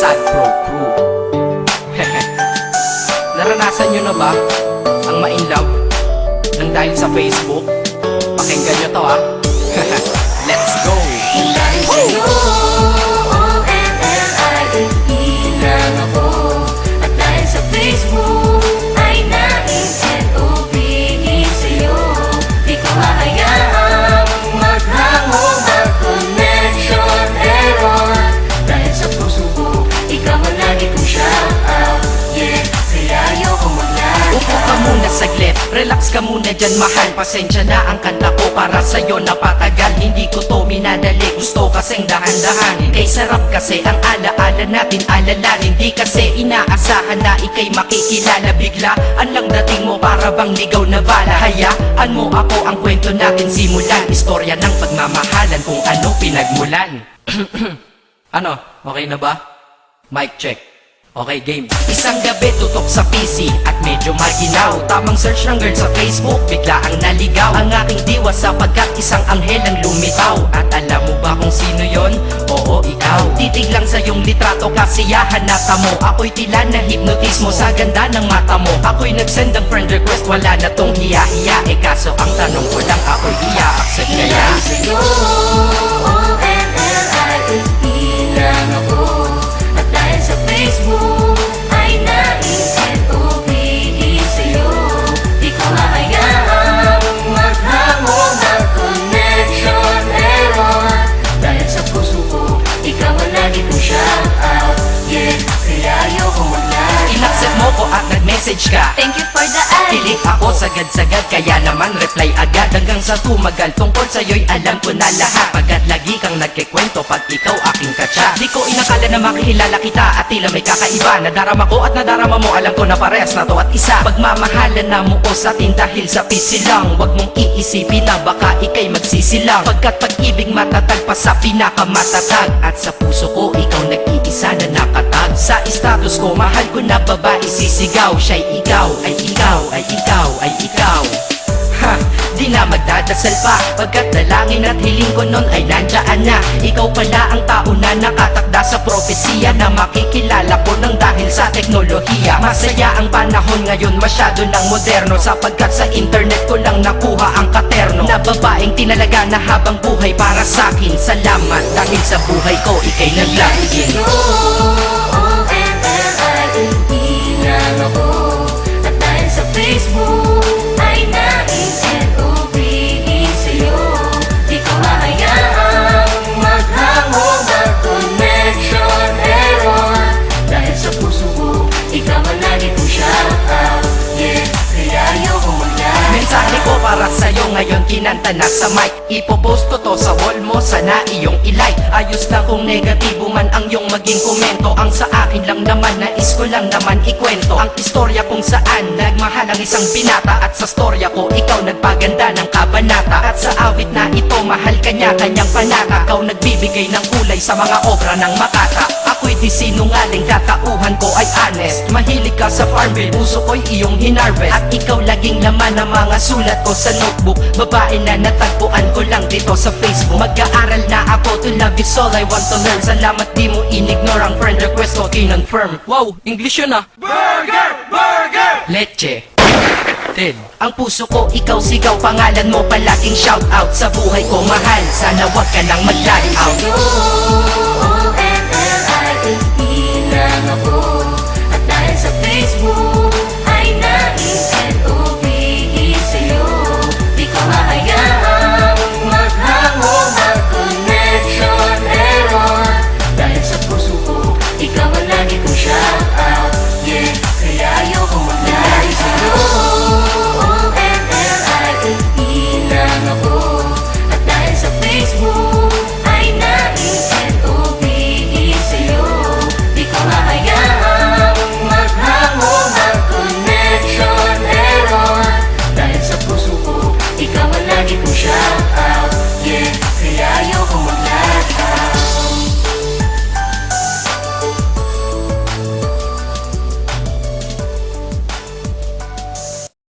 Sad Pro Crew. Naranasan nyo na ba ang ma-inlove nang dahil sa Facebook? Pakinggan nyo to Let's go! Dahil sa'yo, O-N-L-I-F-E lang ako. At dahil sa Facebook ay na-N-O-V-E sa'yo. Di ko mahayaang maghangong ang connection error. Dahil sa puso ko, ikaw ang lagi kong shout out. Yeah, kaya ayoko mag-lag. Upo ka muna saglit, relax ka muna dyan mahal. Pasensya na ang kanta ko para sa'yo napatagal. Hindi ko to minadali, gusto kasing dahan-dahan. Kay sarap kasi ang alaala natin alalanin. Di kasi inaasahan na ikay makikilala. Biglaan lang dating mo para bang ligaw na bala. Hayaan mo ako ang kwento natin simulan. Istorya ng pagmamahalan kung ano pinagmulan. Ano? Okay na ba? Mic check. Okay, game. Isang gabi tutok sa PC at medyo maginaw. Tamang search ng girl sa Facebook, bigla ang naligaw. Ang aking diwa sapagkat isang anghel ang lumitaw. At alam mo ba kung sino yon? Oo, ikaw. Titig lang sa iyong litrato, kasiyahan na tamo. Ako'y tila na hipnotismo sa ganda ng mata mo. Ako'y nag-send ng friend request, wala na tong hiya-hiya. Kaso ang tanong ko lang, ako'y iya-accept kaya? Dahil sa'yo, O-N-L-I-F-E lang ako. At dahil sa Facebook ay na-N-O-V-E sa'yo. Di ko mahayaang maghangong ang connection error. Dahil sa puso ko, ikaw ang lagi kong shout out. Yeah, kaya ayoko mag-lag. In-accept mo ko at nag-message ka. Thank you for the ad. Pilit ako sagad-sagad, kaya naman reply agad. Hanggang sa tumagal, tungkol sa'yo'y alam ko na lahat. Pagkat lagi kang nagkikwento pag ikaw aking katsa. Di ko inakala na makikilala kita at tila may kakaiba. Nadarama ko at nadarama mo, alam ko na parehas na to at isa. Pagmamahalan na mo o sa atin dahil sa pisilang. Huwag mong iisipin na baka ikay magsisilang. Pagkat pag-ibig matatag pa sa pinakamatatag. At sa puso ko, ikaw nag-iisa na nakatag. Sa status ko, mahal ko na babae sisigaw. Siya'y ikaw, ay ikaw, ay ikaw, ay ikaw. Ha, di na magdadasal pa. Pagkat dalangin at hiling ko nun ay nandiyan na. Ikaw pala ang tao na nakatakda sa propesiya. Na makikilala ko nang dahil sa teknolohiya. Masaya ang panahon ngayon, masyado ng moderno. Sapagkat sa internet ko lang nakuha ang katerno. Na babaeng tinalaga na habang buhay para sa'kin. Salamat dahil sa buhay ko, ikay naglagin. O-N-L-I-F-E lang ako. At dahil sa Facebook ay na-N-O-V-E sa'yo. Di ko mahayaang maghangong ang connection error. Dahil sa puso ko, ikaw ang lagi kong shout out. Yeah, kaya ayoko mag-lag. Mensahe ko para sa'yo ngayon kinanta na sa mic. Ipopost ko to sa wall mo, sana iyong ilike. Ayos na kung negatibo man ang iyong maging komento. Ang sa akin lang naman, nais ko lang naman ikwento ang istorya kung saan nagmahal ang isang binata. At sa storya ko, ikaw nagpaganda ng kabanata. At sa awit na ito, mahal kanya kanyang panata. Ikaw nagbibigay ng kulay sa mga obra ng Makata. Ako'y di sinungaling, katauhan ko ay honest. Mahilig ka sa farmville, puso ko'y iyong hinarvest. At ikaw laging laman ng mga sulat ko sa notebook. Babae na natagpuan ko lang dito sa Facebook. Mag-aaral na ako, to love is all I want to learn. Salamat di mo inignore ang friend request ko, kinonfirm. Wow, English yun Burger! Burger! Leche. Ted. Ang puso ko, ikaw sigaw, pangalan mo palaging shout out. Sa buhay ko mahal, sana wag ka lang mag-lag out. O-N-L-I-F-E lang ako. At dahil sa Facebook